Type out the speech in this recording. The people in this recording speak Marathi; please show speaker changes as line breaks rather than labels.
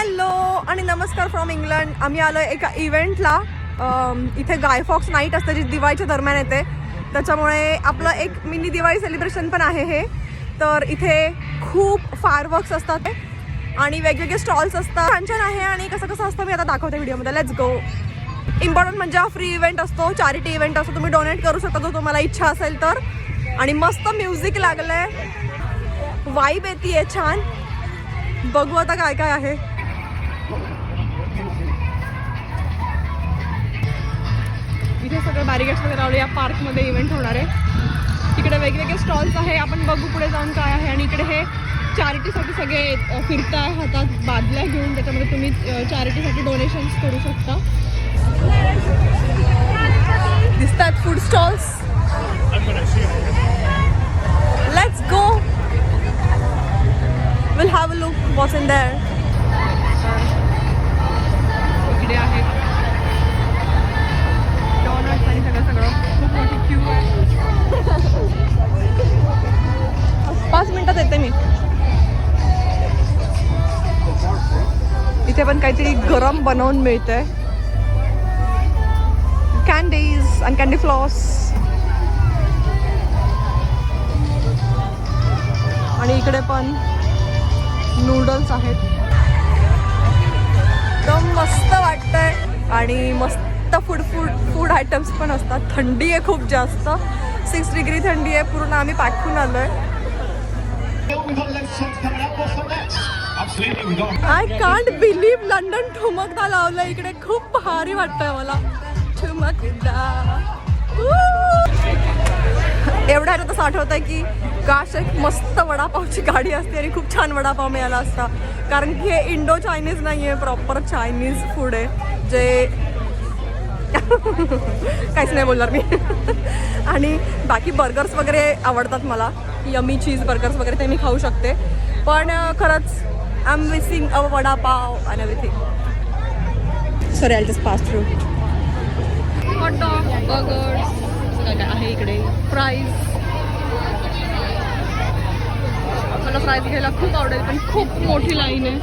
हॅलो आणि नमस्कार फ्रॉम इंग्लंड. आम्ही आलो एका इव्हेंटला. इथे गाय फॉक्स नाईट असते जी दिवाळीच्या दरम्यान येते, त्याच्यामुळे आपलं एक मिनी दिवाळी सेलिब्रेशन पण आहे हे. तर इथे खूप फायरवर्क्स असतात आणि वेगवेगळे स्टॉल्स असतात. छान छान आहे आणि कसं कसं असतं मी आता दाखवते व्हिडिओमध्ये. Let's go. इम्पॉर्टंट म्हणजे हा फ्री इव्हेंट असतो, चॅरिटी इव्हेंट असतो. तुम्ही डोनेट करू शकता जर तुम्हाला इच्छा असेल तर. आणि मस्त म्युझिक लागलंय, वाईब येते छान. बघू आता काय काय आहे. इथे सगळं बॅरिगेट्स वगैरे लावले. या पार्कमध्ये इव्हेंट होणार आहे. तिकडे वेगवेगळे स्टॉल्स आहे, आपण बघू पुढे जाऊन काय आहे. आणि इकडे हे चॅरिटीसाठी सगळे फिरताय हातात बादल्या घेऊन, त्याच्यामध्ये तुम्ही चॅरिटीसाठी डोनेशन्स करू शकता. दिसतात food stalls. Let's go. We'll have a look what's in there. इकडे आहे डोनट्स आणि सगळं खूप मोठी क्यू आहे. 5 मिनिटात येते मी. इथे पण काहीतरी गरम बनवून मिळतंय. कॅन्डीज आणि कॅन्डी फ्लॉस. आणि इकडे पण नूडल्स आहेत. एकदम मस्त वाटतंय आणि मस्त फूड आयटम्स पण असतात. थंडी आहे खूप जास्त, 6 डिग्री थंडी आहे. पूर्ण आम्ही पाठवून आलोय. आय कांट बिलीव्ह लंडन ठुमकदा लावलं इकडे. खूप भारी वाटतंय मला. ठुमकदा एवढ्या ह्याच्यात असं आठवत आहे की काश एक मस्त वडापावची गाडी असते आणि खूप छान वडापाव मिळाला असता. कारण की हे इंडो चायनीज नाही आहे, प्रॉपर चायनीज फूड आहे जे काहीच नाही बोलणार मी. आणि बाकी बर्गर्स वगैरे आवडतात मला, यमी चीज बर्गर्स वगैरे ते मी खाऊ शकते. पण खरंच I am missing a vada pav and everything. Sorry I just pass through. Hot dog, burgers काय काय आहे इकडे. फ्राईज. मला फ्राईज घ्यायला खूप आवडेल पण खूप मोठी लाईन आहे.